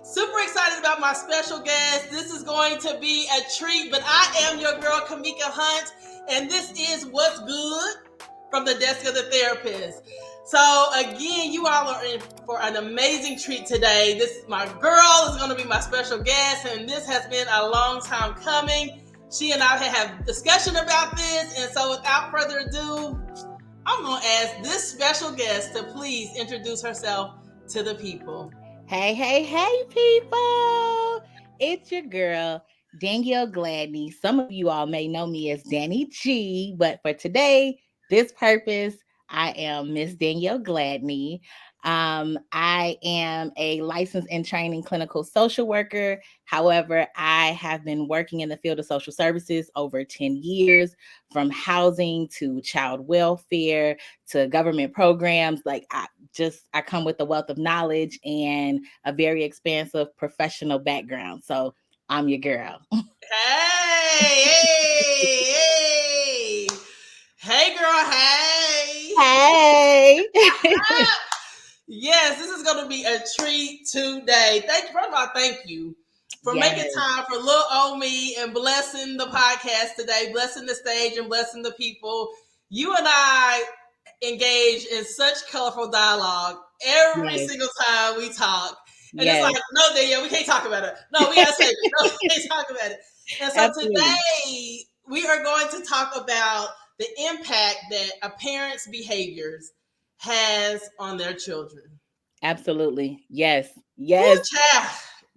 Super excited about my special guest. This is going to be a treat, but I am your girl, Kamika Hunt, and this is What's Good from the Desk of the Therapist. So again, you all are in for an amazing treat today. This my girl is going to be my special guest, and this has been a long time coming. She and I have discussion about this, and so without further ado, I'm going to ask this special guest to please introduce herself to the people. Hey, people. It's your girl, Danielle Gladney. Some of you all may know me as Danny G, but for today, this purpose, I am Miss Danielle Gladney. I am a licensed and training clinical social worker. However, I have been working in the field of social services over 10 years, from housing to child welfare to government programs. I come with a wealth of knowledge and a very expansive professional background. So I'm your girl. Hey, girl, hey. Hey. Yes, this is going to be a treat today. First of all, thank you for making time for little old me and blessing the podcast today, blessing the stage and blessing the people. You and I engage in such colorful dialogue every single time we talk. And it's like, no, Danielle, we can't talk about it. No, we gotta say it. No, we can't talk about it. And so today we are going to talk about the impact that a parent's behaviors has on their children. Absolutely. Yes.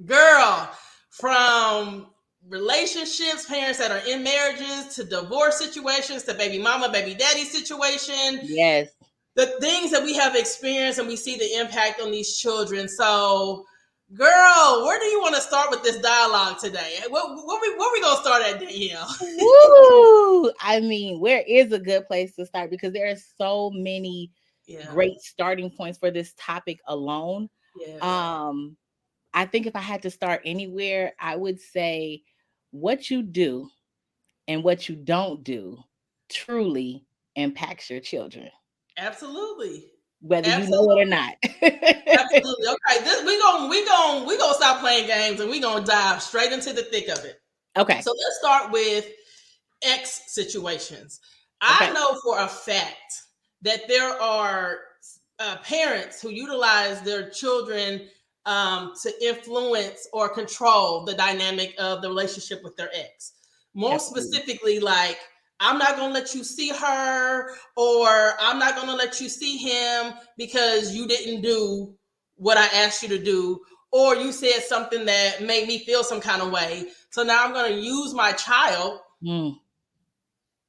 Girl, from relationships, parents that are in marriages, to divorce situations, to baby mama, baby daddy situation. Yes. The things that we have experienced, and we see the impact on these children. So, girl, where do you want to start with this dialogue today? Where we going to start at, Danielle? Woo! I mean, where is a good place to start? Because there are so many great starting points for this topic alone. I think if I had to start anywhere, I would say what you do and what you don't do truly impacts your children. Absolutely. Whether you know it or not. Absolutely. Okay, we gonna stop playing games and we gonna dive straight into the thick of it. Okay. So let's start with X situations. I know for a fact that there are parents who utilize their children to influence or control the dynamic of the relationship with their ex. Most specifically, like, I'm not going to let you see her, or I'm not going to let you see him because you didn't do what I asked you to do, or you said something that made me feel some kind of way. So now I'm going to use my child in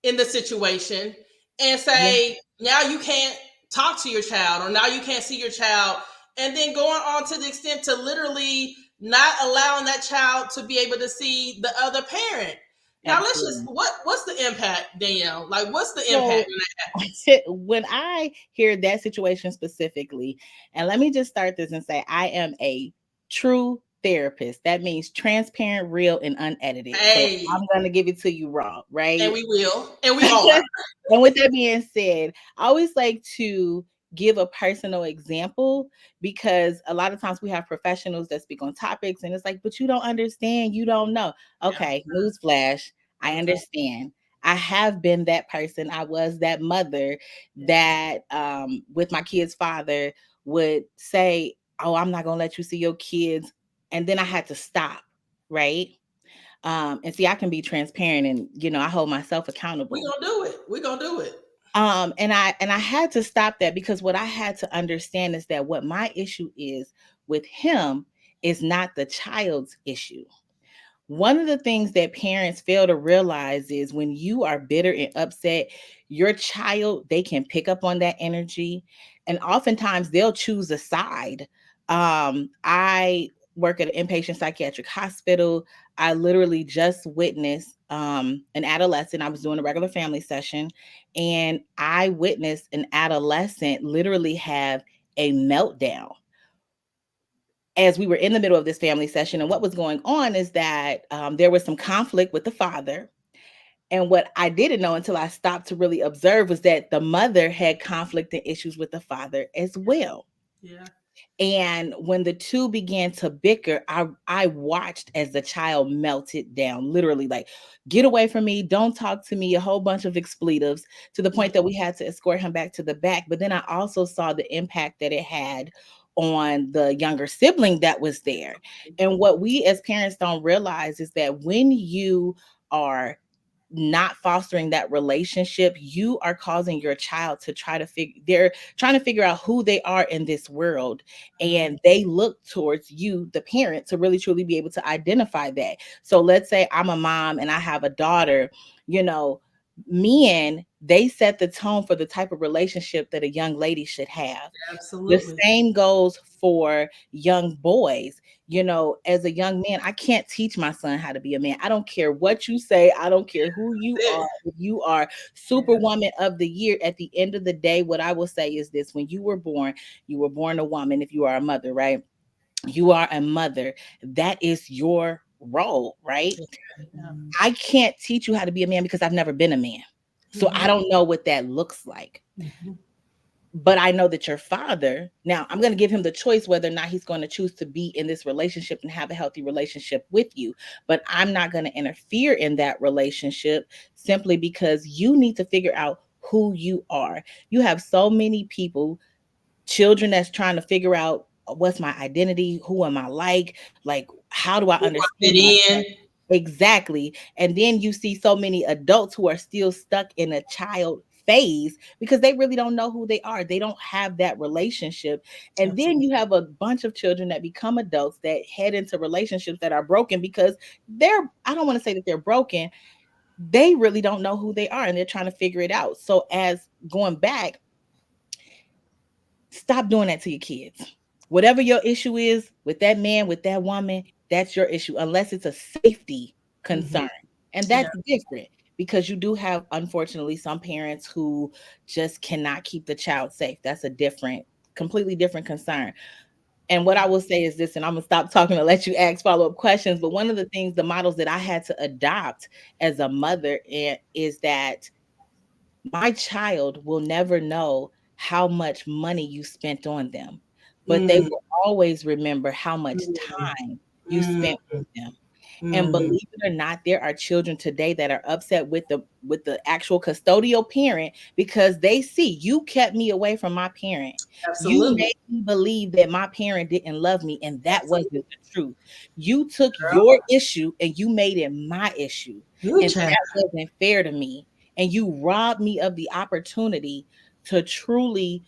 the situation and say, now you can't talk to your child, or now you can't see your child. And then going on to the extent to literally not allowing that child to be able to see the other parent. Now let's just what's the impact, Danielle? Like, what's the impact when that happens? When I hear that situation specifically, and let me just start this and say I am a true therapist. That means transparent, real, and unedited. Hey. So I'm gonna give it to you raw, right? And we will, and we are. And with that being said, I always like to give a personal example, because a lot of times we have professionals that speak on topics and it's like, but you don't understand, you don't know. Okay, newsflash, I understand. I have been that person. I was that mother that with my kid's father would say, oh, I'm not gonna let you see your kids. And then I had to stop, right? And see, I can be transparent and, I hold myself accountable. We're gonna do it. And I had to stop that, because what I had to understand is that what my issue is with him is not the child's issue. One of the things that parents fail to realize is when you are bitter and upset, your child, they can pick up on that energy. And oftentimes they'll choose a side I work at an inpatient psychiatric hospital. I literally just witnessed an adolescent. I was doing a regular family session, and I witnessed an adolescent literally have a meltdown as we were in the middle of this family session. And what was going on is that there was some conflict with the father. And what I didn't know until I stopped to really observe was that the mother had conflict and issues with the father as well. Yeah. And when the two began to bicker, I watched as the child melted down, literally like, get away from me, don't talk to me, a whole bunch of expletives, to the point that we had to escort him back to the back. But then I also saw the impact that it had on the younger sibling that was there. And what we as parents don't realize is that when you are not fostering that relationship, you are causing your child to they're trying to figure out who they are in this world. And they look towards you, the parent, to really truly be able to identify that. So let's say I'm a mom and I have a daughter, you know, men, they set the tone for the type of relationship that a young lady should have. The Absolutely. same goes for young boys. You know, as a young man, I can't teach my son how to be a man. I don't care what you say. I don't care who you That's are. it. If you are Yeah. Superwoman of the Year, at the end of the day, what I will say is this: when you were born a woman. If you are a mother, right? You are a mother. That is your role, right? Yeah. I can't teach you how to be a man because I've never been a man. So I Mhm. don't know what that looks like. Mhm. But I know that your father, now I'm going to give him the choice whether or not he's going to choose to be in this relationship and have a healthy relationship with you. But I'm not going to interfere in that relationship simply because you need to figure out who you are. You have so many people, children that's trying to figure out what's my identity, who am I like how do I Who I understand fit myself? in. Exactly. And then you see so many adults who are still stuck in a child phase because they really don't know who they are. They don't have that relationship. And then Absolutely. you have a bunch of children that become adults that head into relationships that are broken because I don't want to say that they're broken, they really don't know who they are and they're trying to figure it out. So, as going back, stop doing that to your kids. Whatever your issue is with that man, with that woman, that's your issue, unless it's a safety Mhm. concern. And Yeah. that's different because you do have, unfortunately, some parents who just cannot keep the child safe. That's a completely different concern. And what I will say is this, and I'm going to stop talking to let you ask follow up questions. But one of the things, the models that I had to adopt as a mother is that my child will never know how much money you spent on them, but they Mm, will always remember how much mm, time you mm, spent with them. And mm. believe it or not, there are children today that are upset with the actual custodial parent because they see you kept me away from my parent. You Absolutely. made me believe that my parent didn't love me, and that wasn't Absolutely. the truth. You took Girl. your issue and you made it my issue, Ooh, and child. that wasn't fair to me. And you robbed me of the opportunity to truly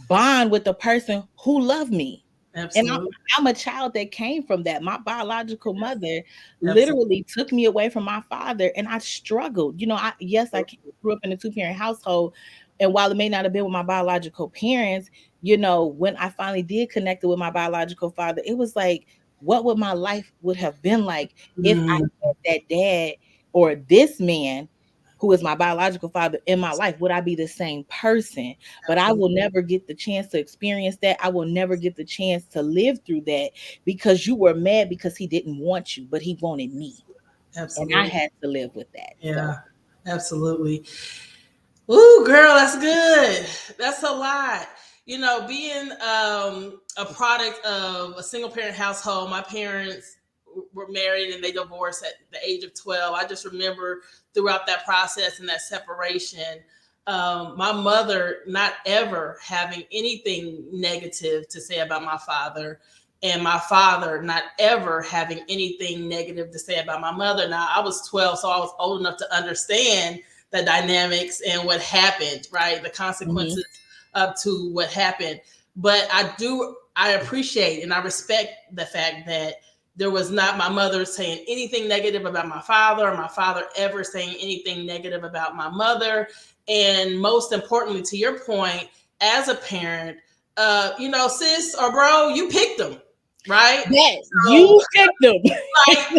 bond with the person who loved me. And Absolutely. I'm a child that came from that. My biological mother Absolutely. literally took me away from my father, and I struggled. You know, grew up in a two-parent household, and while it may not have been with my biological parents, you know, when I finally did connect with my biological father, it was like, what would my life would have been like if I Mm, had that dad or this man who is my biological father in my life? Would I be the same person? But I absolutely. will never get the chance to experience that. I will never get the chance to live through that because you were mad because he didn't want you, but he wanted me. And I Absolutely. had to live with that. So, Yeah. Absolutely. Ooh, girl, that's good. That's a lot. You know, being a product of a single parent household, my parents were married and they divorced at the age of 12. I just remember throughout that process and that separation, my mother not ever having anything negative to say about my father, and my father not ever having anything negative to say about my mother. Now, I was 12, so I was old enough to understand the dynamics and what happened, right? The mhm, consequences up to what happened. But I appreciate and I respect the fact that there was not my mother saying anything negative about my father, or my father ever saying anything negative about my mother. And most importantly, to your point, as a parent, sis or bro, you picked them, right? That So you picked them. like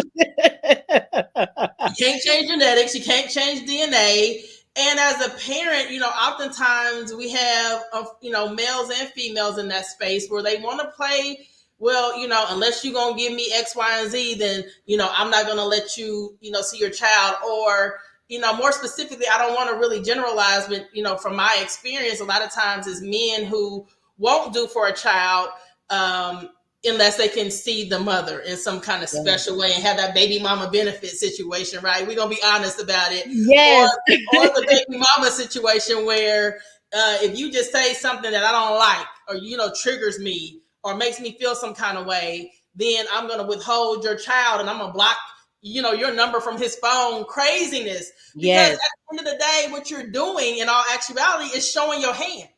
you can't change genetics, you can't change DNA. And as a parent, oftentimes we have, males and females in that space where they want to play. Well, unless you're going to give me X, Y, and Z, then, I'm not going to let you, see your child. Or, more specifically, I don't want to really generalize, but, from my experience, a lot of times is men who won't do for a child. Unless they can see the mother in some kind of Yeah. special way and have that baby mama benefit situation, right? We're gonna be honest about it. Or Yes. or the baby mama situation where if you just say something that I don't like or triggers me or makes me feel some kind of way, then I'm gonna withhold your child and I'm gonna block your number from his phone. Craziness. Because Yes. at the end of the day, what you're doing in all actuality is showing your hand.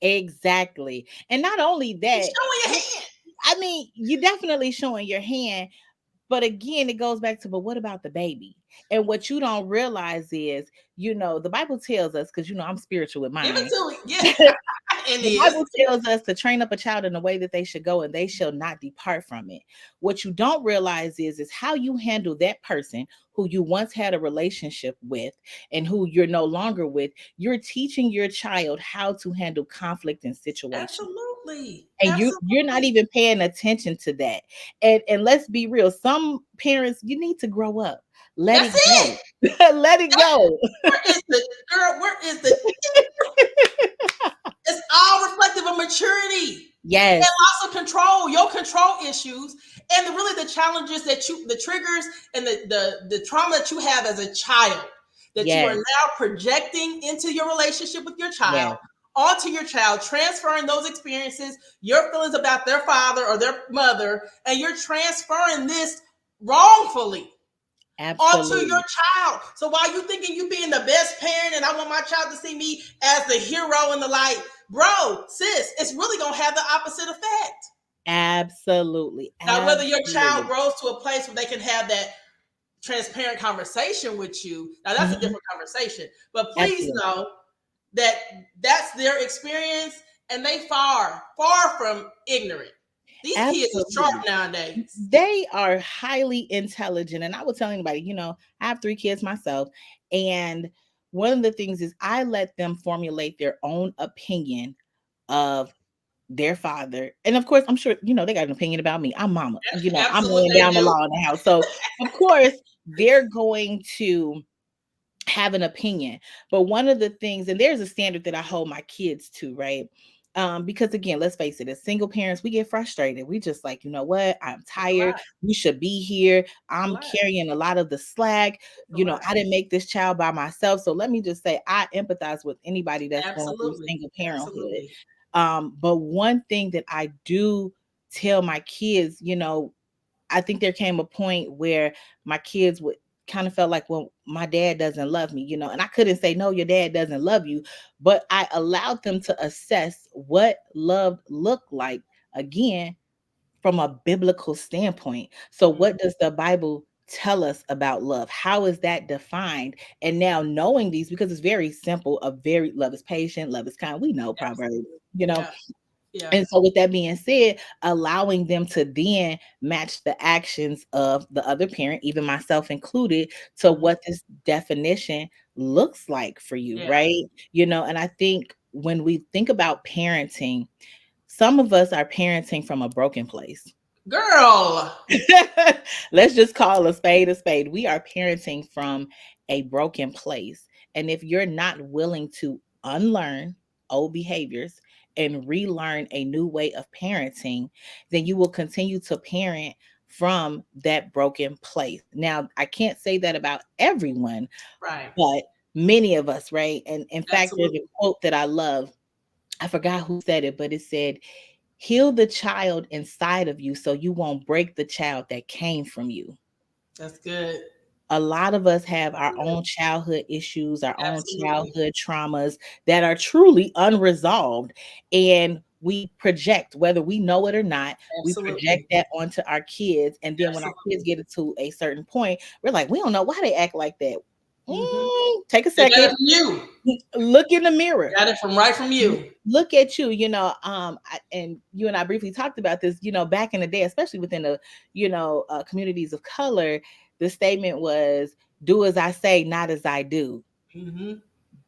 Exactly. And not only You're that, showing your hand. I mean, you definitely showing your hand, but again, it goes back to, but what about the baby? And what you don't realize is, the Bible tells us, because I'm spiritual with Give it mine. to me. Yeah, it The is. Bible tells us to train up a child in the way that they should go, and they shall not depart from it. What you don't realize is how you handle that person who you once had a relationship with and who you're no longer with. You're teaching your child how to handle conflict in situations. Absolutely. And you're not Absolutely. even paying attention to that. And let's be real, some parents, you need to grow up. Let That's it it. go. Let it go. Where is the girl? Where is the It's all reflective of maturity and Yes. loss of control, your control issues, and really the challenges the triggers and the trauma that you have as a child that you are Yes. now projecting into your relationship with your child, Yes. onto your child, transferring those experiences, your feelings about their father or their mother, and you're transferring this wrongfully onto your Absolutely. child. So while you thinking you being the best parent and I want my child to see me as the hero in the light, bro, sis, it's really gonna have the opposite effect. Absolutely. Now, whether your child Absolutely. grows to a place where they can have that transparent conversation with you, now that's a Mhm. different conversation. But please Absolutely. know that that's their experience, and they far from ignorant. These kids are sharp Absolutely. nowadays. They are highly intelligent. And I will tell anybody, I have 3 kids myself. And one of the things is I let them formulate their own opinion of their father. And of course, I'm sure, they got an opinion about me. I'm mama, I'm Absolutely, laying they down the do. law in the house. So of course, they're going to have an opinion. But one of the things, and there's a standard that I hold my kids to, right? Because again, let's face it, as single parents, we get frustrated. We just like, you know what? I'm It's a tired. lot. You should be here. It's a I'm lot. carrying a lot of the slack. It's a lot. I didn't make this child by myself. So let me just say, I empathize with anybody that's going through Absolutely. single parenthood. Absolutely. But one thing that I do tell my kids, I think there came a point where my kids would kind of felt like, well, my dad doesn't love me, and I couldn't say, no, your dad doesn't love you, but I allowed them to assess what love looked like, again, from a biblical standpoint. So Mhm. what does the Bible tell us about love? How is that defined? And now knowing these, because it's very simple, a very love is patient, love is kind. We know Proverbs, Absolutely. you know, Yeah. Yeah. and so, with that being said, allowing them to then match the actions of the other parent, even myself included, to Mhm. what this definition looks like for you, Yeah. right? And I think when we think about parenting, some of us are parenting from a broken place. Girl. Let's just call a spade a spade. We are parenting from a broken place. And if you're not willing to unlearn old behaviors and relearn a new way of parenting, then you will continue to parent from that broken place. Now, I can't say that about everyone, Right. but many of us, right? And in fact, there's a Absolutely. quote that I love. I forgot who said it, but it said, heal the child inside of you so you won't break the child that came from you. That's good. A lot of us have our Good. own childhood issues, our own Absolutely. childhood traumas that are truly unresolved. And we project, whether we know it or not, we project Absolutely. that onto our kids. And then when our kids Absolutely. get to a certain point, we're like, we don't know why they act like that. Mm-hmm. Take a They got it second. from you. Look in the mirror. Got it from right from you. Look at you, and you and I briefly talked about this, back in the day, especially within the, communities of color, the statement was, do as I say, not as I do. Mm-hmm.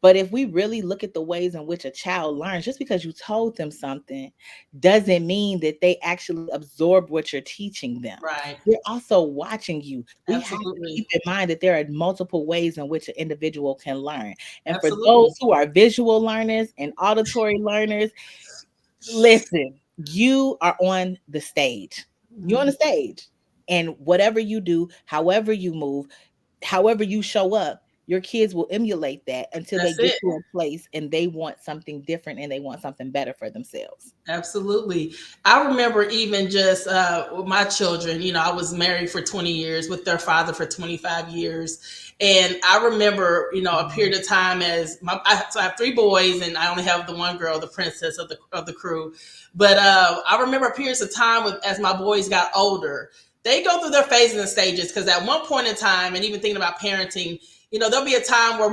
But if we really look at the ways in which a child learns, just because you told them something doesn't mean that they actually absorb what you're teaching them. Right. They're also watching you. We have to keep Absolutely. in mind that there are multiple ways in which an individual can learn. And for Absolutely. those who are visual learners and auditory learners, listen, you are on the stage. You're on the Mm-hmm. stage. And whatever you do, however you move, however you show up, your kids will emulate that until they That's get it. to a place and they want something different and they want something better for themselves. Absolutely. I remember even just with my children, I was married for 20 years with their father for 25 years. And I remember, a period of time so I have three boys and I only have the one girl, the princess of the crew. But I remember periods of time as my boys got older, they go through their phases and stages because at one point in time, and even thinking about parenting, there'll be a time where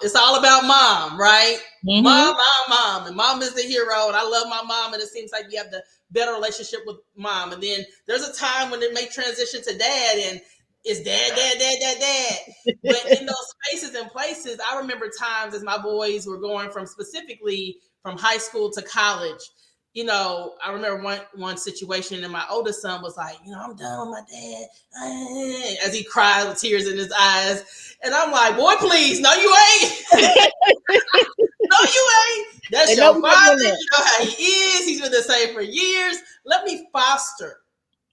it's all about mom, right? Mm-hmm. Mom, and mom is the hero, and I love my mom, and it seems like you have the better relationship with mom. And then there's a time when it may transition to dad, and it's dad. But in those spaces and places, I remember times as my boys were going from specifically from high school to college. I remember one situation, and my oldest son was like, I'm done with my dad, as he cried with tears in his eyes. And I'm like, boy, please, no, you ain't. No, you ain't. That's They know your we're not father. doing that. You know how he is. He's been the same for years. Let me foster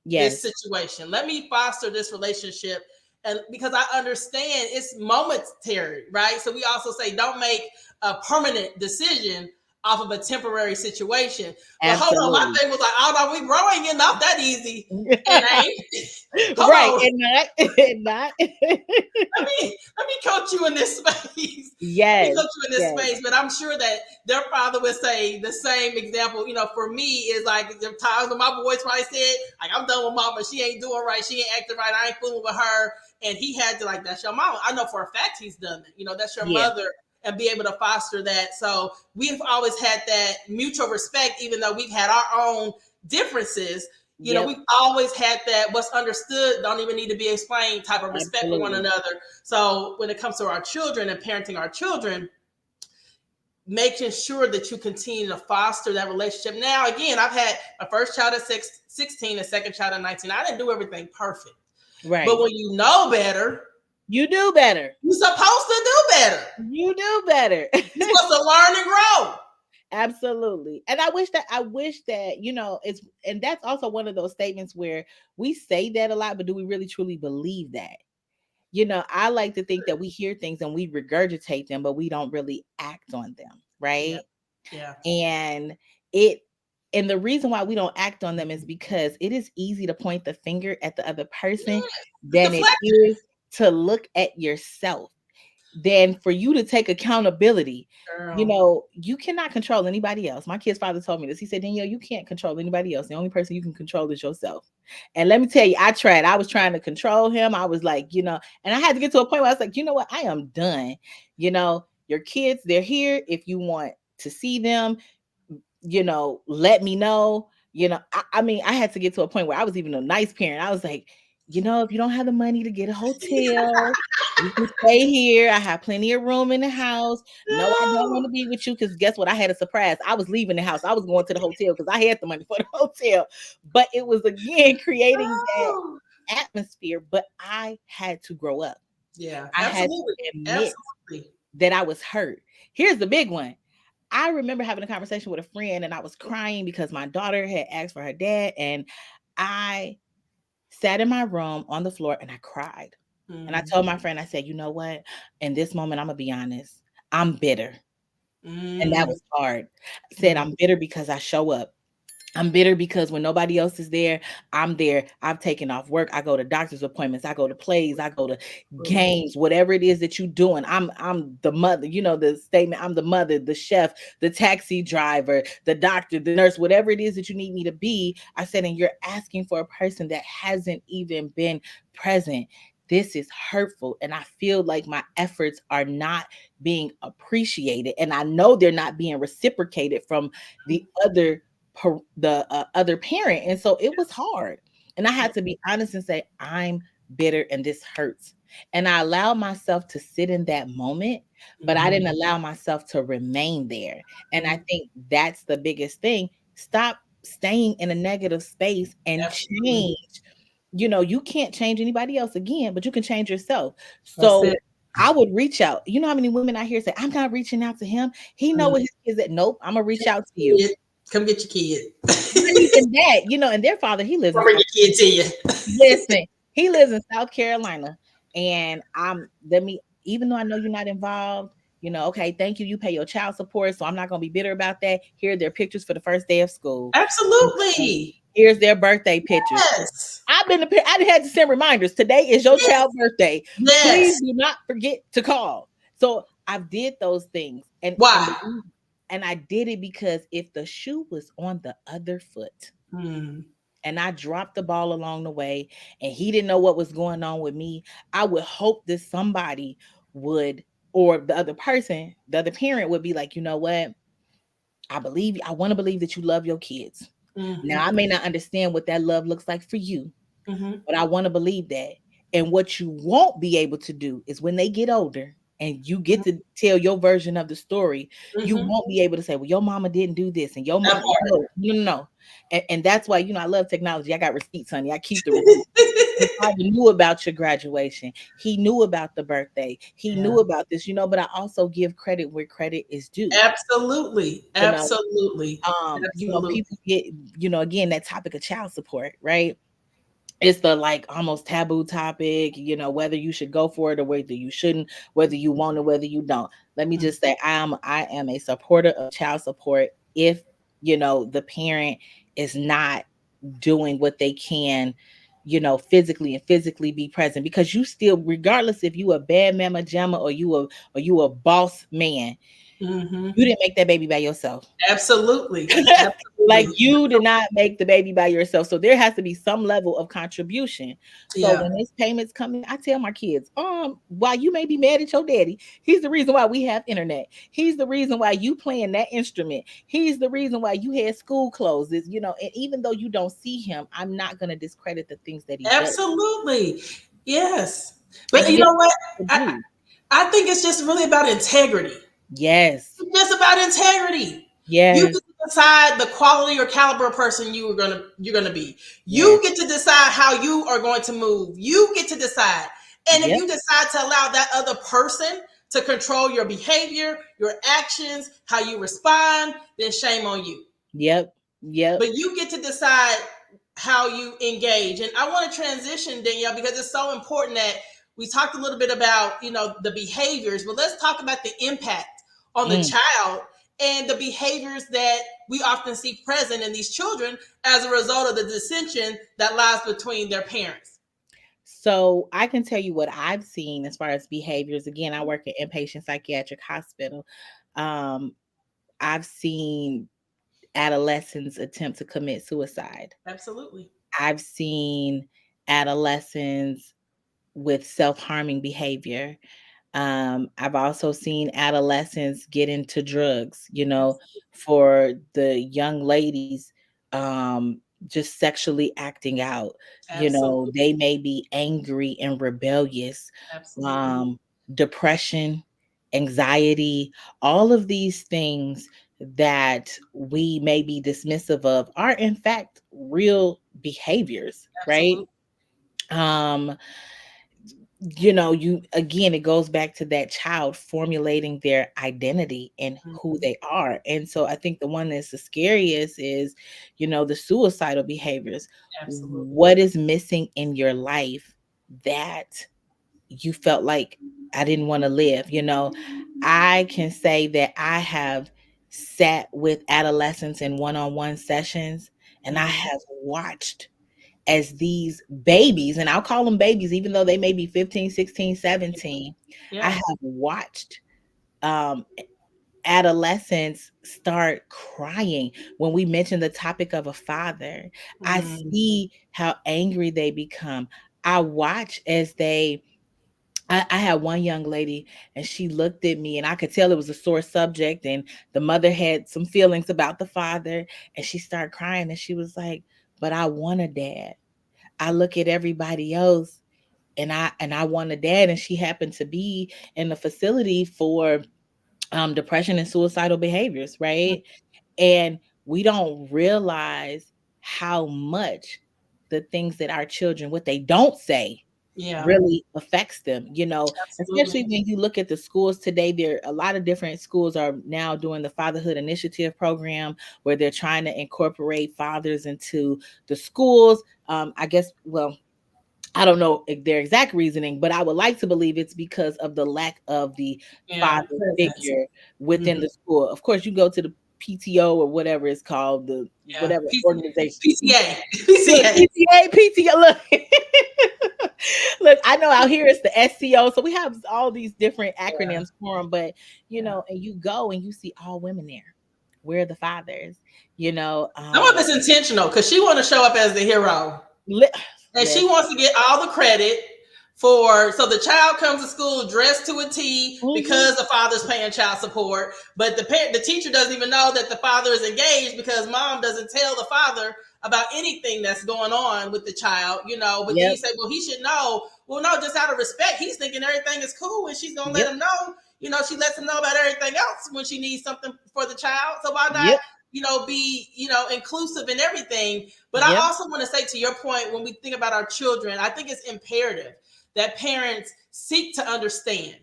this Yes, situation. Let me foster this relationship. And because I understand it's momentary, right? So we also say don't make a permanent decision off of a temporary situation. But hold on, my absolutely. thing was like, oh no, we growing getting off that easy. And ain't. Hold Right. on. And not, and not. Let me coach you in this space. Let me Yes. coach you in this Yes. space. But I'm sure that their father would say the same example. For me, is like there times when my boys probably said, like, I'm done with mama. She ain't doing right. She ain't acting right. I ain't fooling with her. And he had to, like, that's your mama. I know for a fact he's done that. That's your Yeah. mother, and be able to foster that. So we've always had that mutual respect, even though we've had our own differences. Yep. We've always had that what's understood don't even need to be explained type of respect for one Absolutely. another. So when it comes to our children and parenting our children, making sure that you continue to foster that relationship. Now, again, I've had my first child at 16, the second child at 19. I didn't do everything perfect. Right. But when you know better, You do better. you're supposed to do better. You do better. You're supposed to learn and grow. Absolutely. And I wish that, it's, and that's also one of those statements where we say that a lot, but do we really truly believe that? I like to think that we hear things and we regurgitate them, but we don't really act on them. Yeah. Right. Yeah. And it, and the reason why we don't act on them is because it is easy to point the finger at the other person The than it deflection. is to look at yourself, than for you to take accountability. Girl. You cannot control anybody else. My kid's father told me this. He said, Danielle, you can't control anybody else. The only person you can control is yourself. And let me tell you, I tried. I was trying to control him. I was like, and I had to get to a point where I was like, you know what? I am done. Your kids, they're here. If you want to see them, let me know. I mean, I had to get to a point where I was even a nice parent. I was like, if you don't have the money to get a hotel, you can stay here. I have plenty of room in the house. No, I don't want to be with you because guess what? I had a surprise. I was leaving the house. I was going to the hotel because I had the money for the hotel. But it was again creating Oh. that atmosphere. But I had to grow up. Yeah, I had absolutely. to admit Absolutely. that I was hurt. Here's the big one. I remember having a conversation with a friend and I was crying because my daughter had asked for her dad, and I sat in my room on the floor and I cried. And I told my friend, I said, you know what? In this moment, I'm going to be honest. I'm bitter. And that Mm, was hard. I said, mm, I'm bitter because I show up. I'm bitter because when nobody else is there, I'm there. I've taken off work. I go to doctor's appointments. I go to plays. I go to mm, games, whatever it is that you're doing. I'm the mother, the statement, I'm the mother, the chef, the taxi driver, the doctor, the nurse, whatever it is that you need me to be. I said, and you're asking for a person that hasn't even been present. this is hurtful and I feel like my efforts are not being appreciated and I know they're not being reciprocated from the other parent. And so it was hard. And I had to be honest and say, I'm bitter and this hurts. And I allowed myself to sit in that moment, but I Mhm. didn't allow myself to remain there. And I Mhm. think that's the biggest thing. Stop staying in a negative space and Absolutely. change. You can't change anybody else again, but you can change yourself. That's So it. I would reach out. You know how many women I hear say, I'm not reaching out to him. He know Mm. what his kids at. Nope, I'm gonna reach out to you. Kid, come get your kid. Not even that, and their father, he lives in Come bring South. your kid to you. Listen, he lives in South Carolina, and let me. Even though I know you're not involved, okay, thank you. You pay your child support, so I'm not gonna be bitter about that. Here are their pictures for the first day of school. Absolutely. Here's their birthday pictures. Yes. I had to send reminders. Today is your Yes. child's birthday. Please Yes. do not forget to call. So I did those things, and Why? and and I did it because if the shoe was on the other foot, Mm. and I dropped the ball along the way, and he didn't know what was going on with me, I would hope that somebody would, or the other person, the other parent would be like, you know what? I want to believe that you love your kids. Now, I Mhm. may not understand what that love looks like for you, Mhm. but I want to believe that. And what you won't be able to do is when they get older and you get to tell your version of the story, you Mhm. won't be able to say, well, your mama didn't do this and your That mama, part. no, no, no. No. And that's why, I love technology. I got receipts, honey. I keep the receipts. Your father knew about your graduation. He knew about the birthday. He Yeah. knew about this, but I also give credit where credit is due. Absolutely. You know, Absolutely. Absolutely. people get, again, that topic of child support, right? It's the like almost taboo topic, whether you should go for it or whether you shouldn't, whether you want it, whether you don't. Let me Mm. just say I am a supporter of child support if the parent is not doing what they can, physically be present, because you still, regardless if you a bad mama jamma or you a boss man, Mhm. you didn't make that baby by yourself. Absolutely. Like, Absolutely. you did not make the baby by yourself. So there has to be some level of contribution. So Yeah. when these payments come in, I tell my kids, while you may be mad at your daddy, he's the reason why we have internet. He's the reason why you playing that instrument. He's the reason why you had school closes, and even though you don't see him, I'm not gonna discredit the things that he does. Absolutely. Yes. And But you again, know what? to I, do. I think it's just really about integrity. Yes. It's just about integrity. You get Yes. to decide the quality or caliber of person you're gonna be. You Yes. get to decide how you are going to move. You get to decide. And if Yep. you decide to allow that other person to control your behavior, your actions, how you respond, then shame on you. Yep. Yep. But you get to decide how you engage. And I want to transition, Danielle, because it's so important that we talked a little bit about, the behaviors, but let's talk about the impact on the Mm. child and the behaviors that we often see present in these children as a result of the dissension that lies between their parents. So I can tell you what I've seen as far as behaviors. Again, I work at inpatient psychiatric hospital. Um, I've seen adolescents attempt to commit suicide. Absolutely. I've seen adolescents with self-harming behavior. I've also seen adolescents get into drugs, for the young ladies, just sexually acting out. Absolutely. They may be angry and rebellious, Absolutely. um, depression, anxiety, all of these things that we may be dismissive of are in fact real behaviors, right? Absolutely. Um, you again, it goes back to that child formulating their identity and who Mhm. they are. And so I think the one that's the scariest is, the suicidal behaviors. Absolutely. What is missing in your life that you felt like I didn't want to live? I can say that I have sat with adolescents in one-on-one sessions, and I Mhm. have watched as these babies, and I'll call them babies, even though they may be 15, 16, 17. I Yeah. have watched um, adolescents start crying when we mention the topic of a father. I Mhm. see how angry they become. I watch as I had one young lady and she looked at me and I could tell it was a sore subject, and the mother had some feelings about the father, and she started crying and she was like, but I want a dad. I look at everybody else and I want a dad. And she happened to be in the facility for depression and suicidal behaviors, right? And we don't realize how much the things that our children, what they don't say, Yeah, really affects them, especially absolutely. when you look at the schools today. There a lot of different schools are now doing the fatherhood initiative program where they're trying to incorporate fathers into the schools. I guess, well, I don't know their exact reasoning, but I would like to believe it's because of the lack of the Yeah, father presence. figure within Mhm. the school. Of course, you go to the PTO or whatever it's called, the Yeah, whatever organization. PCA, Look, PCA. PTA, PTO. Look, look. I know out here it's the SCO, so we have all these different Yeah, acronyms for them. But yeah. and you go and you see all women there. Where are the fathers? You know, Some of um, it's intentional because she want to show up as the hero. li- And she listen. wants to get all the credit for, so the child comes to school dressed to a T Mhm. because the father's paying child support, but the teacher doesn't even know that the father is engaged because mom doesn't tell the father about anything that's going on with the child, but then you Yep. say, well, he should know. Well, no, just out of respect, he's thinking everything is cool and she's gonna let Yep. him know. She lets him know about everything else when she needs something for the child. So why not, Yep. be, inclusive in everything. But I Yep. also want to say, to your point, when we think about our children, I think it's imperative that parents seek to understand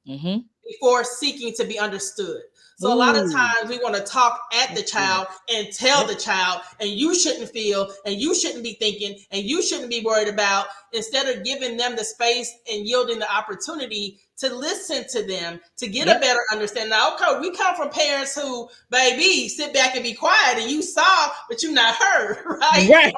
Mhm. before seeking to be understood. So a lot of Ooh, times we want to talk at the that's good. child and tell Yep. the child, and you shouldn't feel, and you shouldn't be thinking, and you shouldn't be worried about, instead of giving them the space and yielding the opportunity to listen to them, to get a Yep. better understanding. Now, okay, we come from parents who, baby, sit back and be quiet, and you saw, but you not heard, right? You Right.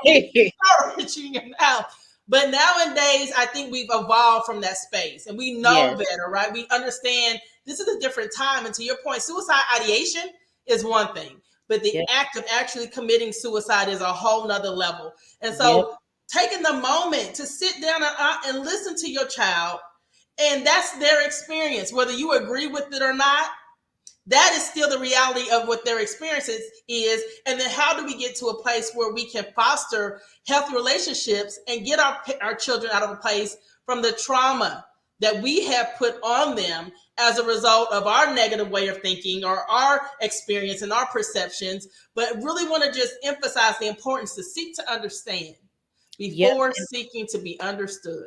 heard, but you now. But nowadays, I think we've evolved from that space and we know Yes. better, right? We understand this is a different time. And to your point, suicide ideation is one thing, but the Yep. act of actually committing suicide is a whole nother level. And Yep. so taking the moment to sit down and listen to your child, and that's their experience, whether you agree with it or not, that is still the reality of what their experiences is. And then how do we get to a place where we can foster healthy relationships and get our children out of a place from the trauma that we have put on them as a result of our negative way of thinking or our experience and our perceptions, but really want to just emphasize the importance to seek to understand Yep. before seeking to be understood.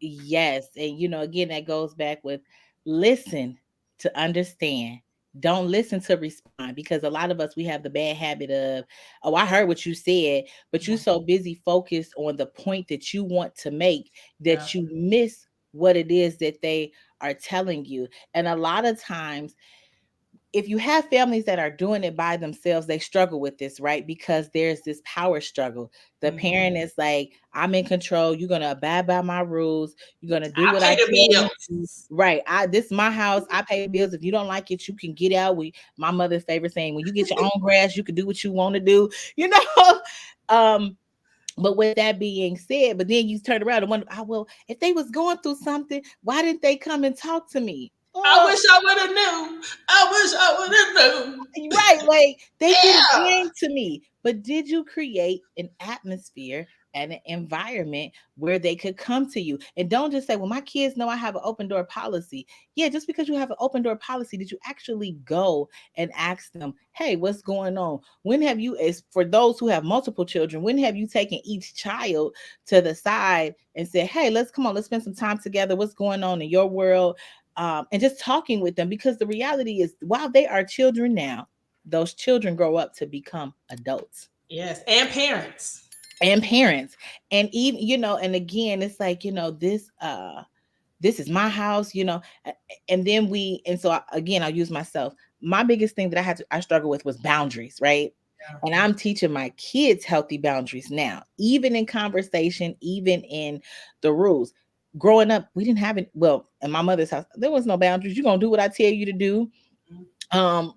Yes. And again, that goes back with listen to understand. Don't listen to respond, because a lot of us, we have the bad habit of, oh, I heard what you said, but you Yeah, so busy focused on the point that you want to make yeah, that you miss what it is that they are telling you. And a lot of times, if you have families that are doing it by themselves, they struggle with this, right? Because there's this power struggle. The mhm. parent is like, I'm in control. You're gonna abide by my rules. You're gonna do I what I pay the tell you to do. bills. Right. This is my house. I pay the bills. If you don't like it, you can get out. My mother's favorite saying, when you get your own grass, you can do what you want to do, you know. um, but with that being said, but then you turn around and wonder, oh, well, if they was going through something, why didn't they come and talk to me? I Oh, wish I would have knew. I wish I would have knew. right, like they could have Yeah. came to me, but did you create an atmosphere and an environment where they could come to you? And don't just say, well, my kids know I have an open door policy. Yeah, just because you have an open door policy, did you actually go and ask them, hey, what's going on? When have you, as for those who have multiple children, when have you taken each child to the side and said, hey, let's come on, let's spend some time together. What's going on in your world? And just talking with them, because the reality is, while they are children now, those children grow up to become adults Yes, and parents. and parents. And even, and again, it's like, this is my house, and then again, I'll use myself. My biggest thing that I struggle with was boundaries, right? Yeah. And I'm teaching my kids healthy boundaries now, even in conversation, even in the rules. Growing up, we didn't have it. Well, in my mother's house, there was no boundaries. You're gonna do what I tell you to do,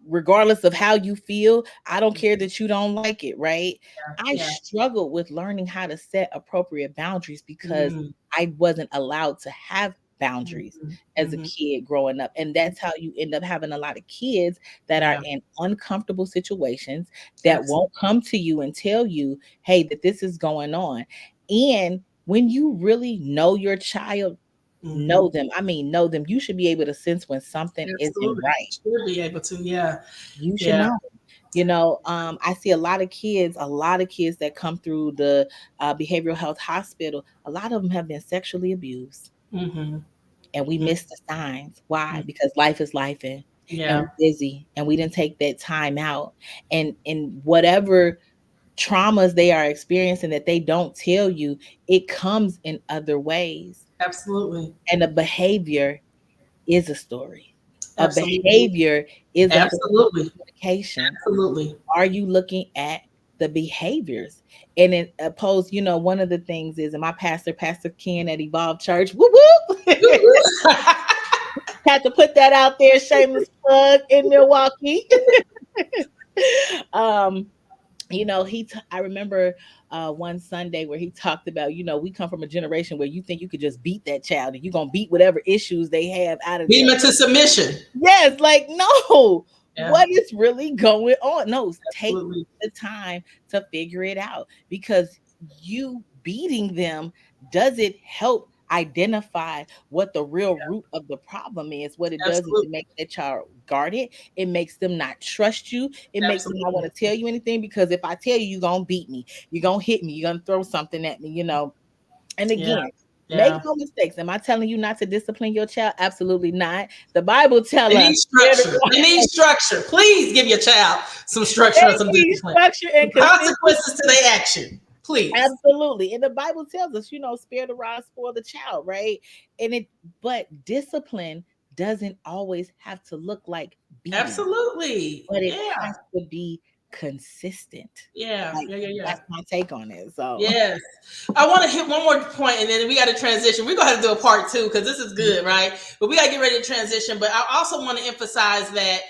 regardless of how you feel. I don't care that you don't like it, right? I Yeah. struggled with learning how to set appropriate boundaries because Mm. I wasn't allowed to have boundaries Mhm. as a Mhm. kid growing up. And that's how you end up having a lot of kids that are Yeah, in uncomfortable situations that absolutely. won't come to you and tell you, hey, that this is going on. And when you really know your child, Mhm. know them, I mean, know them, you should be able to sense when something isn't Absolutely. right. Should be able to. Yeah. You should Yeah. know. I see a lot of kids that come through the behavioral health hospital. A lot of them have been sexually abused, Mhm. and we miss the signs. Why? Mhm. Because life is life, and Yeah. we're busy, and we didn't take that time out. And whatever traumas they are experiencing that they don't tell you, it comes in other ways. Absolutely. And a behavior is a story. A Absolutely. behavior is a form of Absolutely. communication. Absolutely. Are you looking at the behaviors? And in opposed, one of the things is, and my Pastor Ken at Evolve Church, whoop whoop, had to put that out there, shameless plug in Milwaukee. um, I remember one Sunday where he talked about, we come from a generation where you think you could just beat that child and you're gonna beat whatever issues they have out of Beat them. them into submission. Yes, like, no, Yeah. what is really going on? No, take Absolutely. the time to figure it out, because you beating them doesn't help identify what the real root of the problem is. What it does is it Absolutely. makes that child guarded. It makes them not trust you. It makes them not want Absolutely. to tell you anything, because if I tell you, you're gonna beat me, you're gonna hit me, you're gonna throw something at me. And Yeah. again, make Yeah. no mistakes. Am I telling you not to discipline your child? Absolutely not. The Bible They tell us need structure. They need structure. Please give your child some structure and they some need discipline. structure and Some consistency. consequences to their action. Please. Absolutely. And the Bible tells us, spare the rod, spoil the child, right? But discipline doesn't always have to look like beating, Absolutely. but it Yeah. has to be consistent. Yeah. Like, Yeah. Yeah. Yeah. that's my take on it. So, Yes. I want to hit one more point and then we got to transition. We're going to have to do a part two because this is good, right? But we got to get ready to transition. But I also want to emphasize that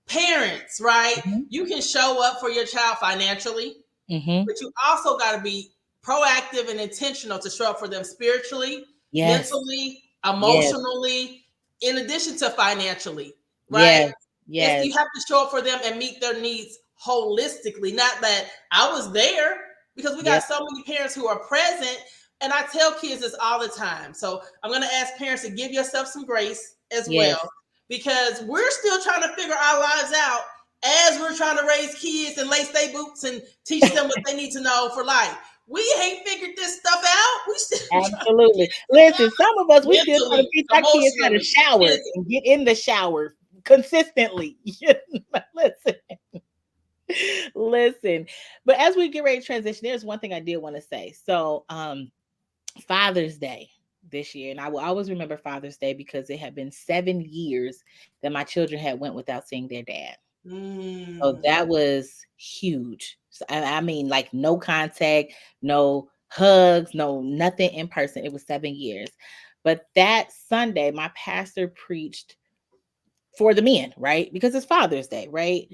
parents, right? mhm, You can show up for your child financially, mhm. but you also got to be proactive and intentional to show up for them spiritually, Yes, mentally, yes, emotionally, in addition to financially, right? yes, It's, yes, you have to show up for them and meet their needs holistically, not that I was there, because we got yep, so many parents who are present. And I tell kids this all the time. So I'm going to ask parents to give yourself some grace as well, yes. because we're still trying to figure our lives out as we're trying to raise kids and lace their boots and teach them what they need to know for life. We ain't figured this stuff out. We still trying to Absolutely. Listen, some of us, we still trying to mentally, teach our kids how to emotionally, shower physically. and get in the shower consistently. Listen, listen. But as we get ready to transition, there's one thing I did want to say. So, Father's Day this year, and I will always remember Father's Day because it had been 7 years that my children had went without seeing their dad. So Mm, that was huge. So, I mean, like, no contact, no hugs, no nothing in person. It was 7 years. But that Sunday, my pastor preached for the men, right? Because it's Father's Day, right?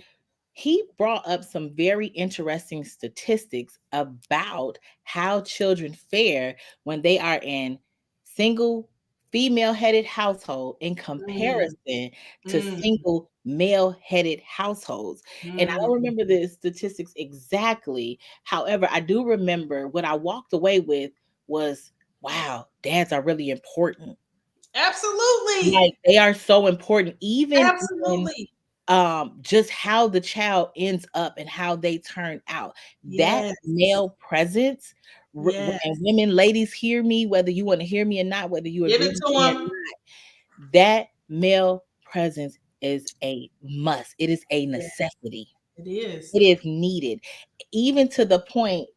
He brought up some very interesting statistics about how children fare when they are in single female headed household in mm, comparison to mm, single male headed households. And I don't mm. remember the statistics exactly. However, I do remember what I walked away with was, wow, dads are really important. Absolutely. Like, they are so important, even in Absolutely. just how the child ends up and how they turn out. That Yes. male presence, and Yes. women, ladies, hear me, whether you want to hear me or not, whether you Give agree it with to me or them. not, that male presence is a must. It is a Yeah, necessity. it is. It is needed, even to the point,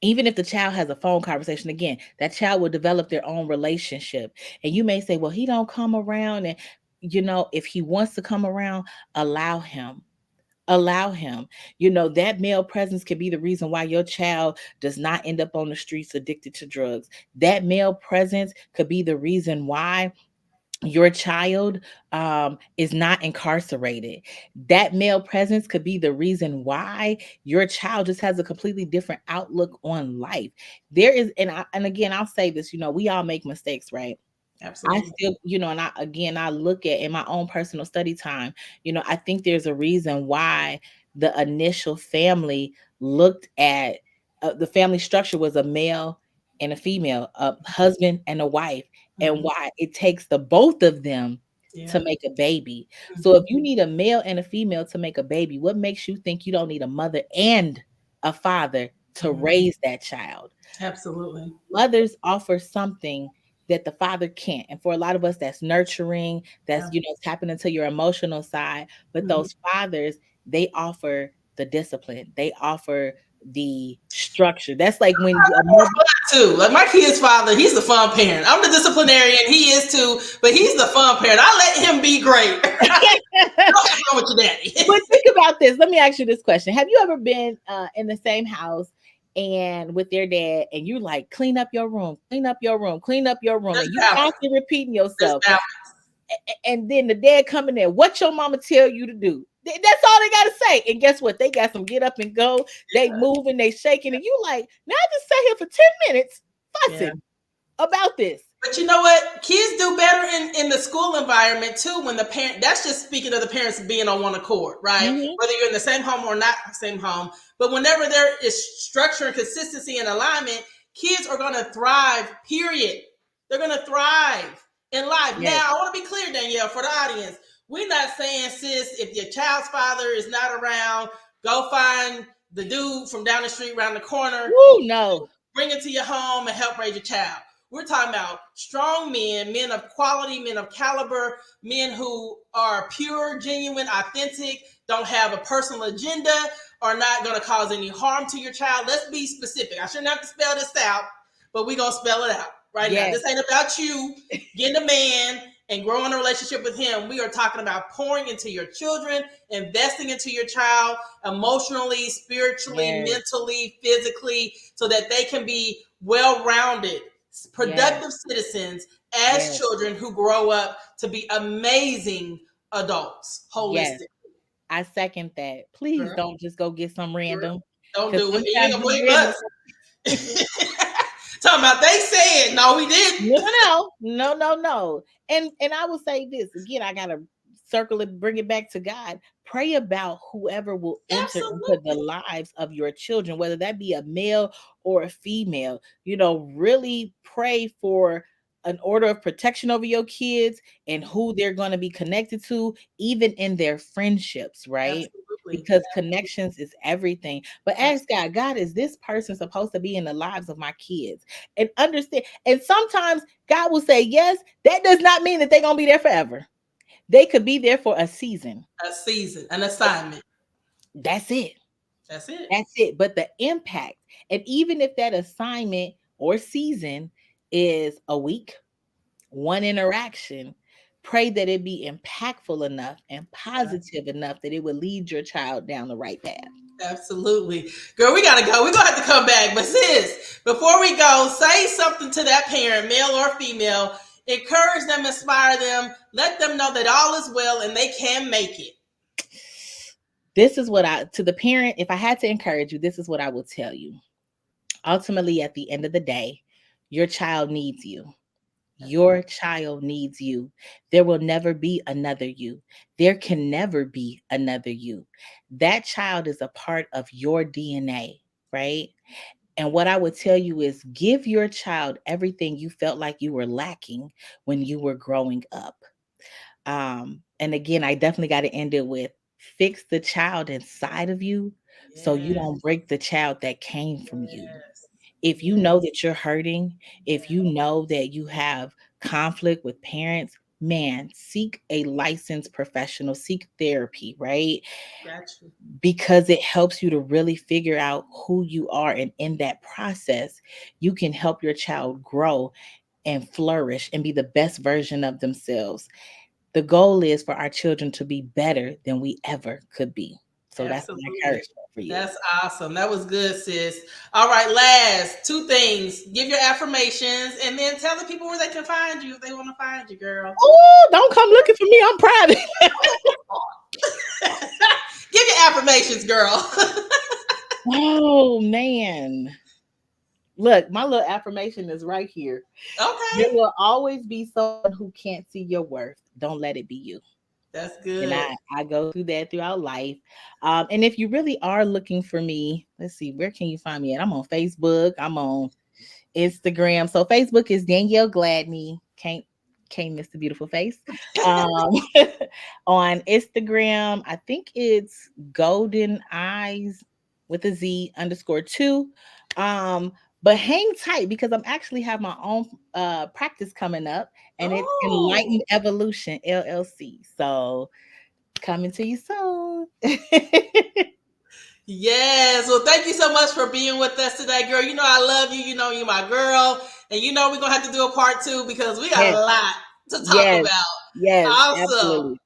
even if the child has a phone conversation, again, that child will develop their own relationship. And you may say, well, he don't come around. And if he wants to come around, allow him. Allow him. That male presence could be the reason why your child does not end up on the streets addicted to drugs. That male presence could be the reason why your child is not incarcerated. That male presence could be the reason why your child just has a completely different outlook on life. There is, and again, I'll say this, we all make mistakes, right? I Absolutely. still, and I look at in my own personal study time, I think there's a reason why the initial family looked at the family structure was a male and a female, a husband and a wife, and Mhm. why it takes the both of them to Yeah. make a baby. So if Mhm. you need a male and a female to make a baby, what makes you think you don't need a mother and a father to Mhm. raise that child? Absolutely. Mothers offer something that the father can't. And for a lot of us, that's nurturing, that's, Yeah. tapping into your emotional side. But Mhm. those fathers, they offer the discipline, they offer the structure. That's like when a mother. Too. Like my kid's father, he's the fun parent. I'm the disciplinarian, he is too, but he's the fun parent. I let him be great. Don't have fun with your But daddy. think about this. Let me ask you this question. Have you ever been in the same house and with their dad and you like clean up your room, clean up your room, clean up your room, There's and you balance. constantly repeating There's yourself, balance. and then the dad coming there, what your mama tell you to do? That's all they gotta say. And guess what? They got some get up and go. They moving, they shaking, and you like, now I just sat here for 10 minutes Yeah. fussing about this. But you know what? Kids do better in the school environment too when the parent, that's just speaking of the parents being on one accord, right? Hmm. Whether you're in the same home or not same home. But whenever there is structure and consistency and alignment, kids are gonna thrive, period. They're gonna thrive in life. Yes, Now, I want to be clear, Danielle, for the audience. We're not saying, sis, if your child's father is not around, go find the dude from down the street around the corner, woo, no, bring it to your home and help raise your child. We're talking about strong men, men of quality, men of caliber, men who are pure, genuine, authentic, don't have a personal agenda, are not going to cause any harm to your child. Let's be specific. I shouldn't have to spell this out, but we're going to spell it out right now. yes, This ain't about you getting a man and growing a relationship with him. We are talking about pouring into your children, investing into your child emotionally, spiritually, yes, mentally, physically, so that they can be well rounded, yes, productive citizens as yes, children who grow up to be amazing adults, yes. holistic. I second that. Please Girl, don't just go get some girl, random, don't because do it. You ain't sometimes gonna these blame random. us. Talking about they said, no, we didn't. No, no, no, no, no. And I will say this again. I gotta circle it, bring it back to God. Pray about whoever will enter into the Absolutely. lives of your children, whether that be a male or a female. Really pray for an order of protection over your kids and who they're going to be connected to, even in their friendships, right? Absolutely. Because connections is everything. But ask Absolutely. God, is this person supposed to be in the lives of my kids? And understand. And sometimes God will say yes. That does not mean that they're gonna be there forever. They could be there for a season. A season, an assignment. That's it. That's it. That's it. But the impact, and even if that assignment or season is a week, one interaction, pray that it be impactful enough and Yeah. positive enough that it would lead your child down the right path. Absolutely. Girl, we gotta go. We're gonna have to come back. But sis, before we go, say something to that parent, male or female. Encourage them, inspire them, let them know that all is well and they can make it. This is what to the parent, if I had to encourage you, this is what I will tell you. Ultimately, at the end of the day, your child needs you. Your child needs you. There will never be another you. There can never be another you. That child is a part of your DNA, right? And what I would tell you is give your child everything you felt like you were lacking when you were growing up. And again, I definitely got to end it with fix the child inside of you so you Yes, don't break the child that came from you. yes, If you yes, know that you're hurting, if yes. you know that you have conflict with parents, man, seek a licensed professional, seek therapy, right? Got you. Because it helps you to really figure out who you are. And in that process, you can help your child grow and flourish and be the best version of themselves. The goal is for our children to be better than we ever could be. So that's my Absolutely. encouragement for you. That's awesome. That was good, sis. All right, last two things. Give your affirmations and then tell the people where they can find you if they want to find you, girl. Oh, don't come looking for me. I'm private. Give your affirmations, girl. Oh man. Look, my little affirmation is right here. There Okay. will always be someone who can't see your worth. Don't let it be you. That's And good. I go through that throughout life. And if you really are looking for me, let's see, where can you find me at? I'm on Facebook. I'm on Instagram. So Facebook is Danielle Gladney. Can't miss the beautiful face. Um, on Instagram, I think it's Golden Eyes with a Z underscore two. But hang tight because I'm actually have my own practice coming up, and it's Oh. Enlightened Evolution LLC. So coming to you soon. Yes. Well, thank you so much for being with us today, girl. You know I love you. You know you're my girl. And you know we're going to have to do a part two because we got Yes, a lot to talk yes, about. yes, Awesome. absolutely.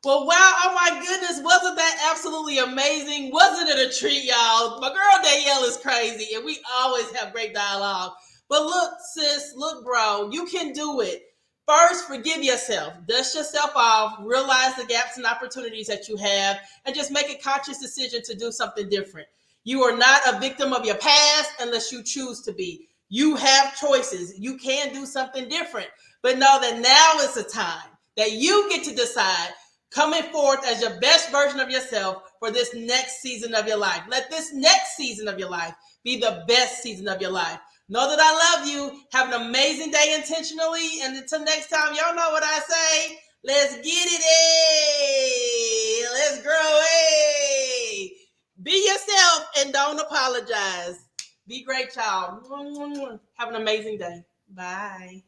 Well, wow. Oh, my goodness. Wasn't that absolutely amazing? Wasn't it a treat, y'all? My girl Danielle is crazy, and we always have great dialogue. But look, sis, look, bro, you can do it. First, forgive yourself. Dust yourself off. Realize the gaps and opportunities that you have, and just make a conscious decision to do something different. You are not a victim of your past unless you choose to be. You have choices. You can do something different. But know that now is the time that you get to decide coming forth as your best version of yourself for this next season of your life. Let this next season of your life be the best season of your life. Know that I love you. Have an amazing day intentionally. And until next time, y'all know what I say. Let's get it. Hey. Let's grow. Hey. Be yourself and don't apologize. Be great, y'all. Have an amazing day. Bye.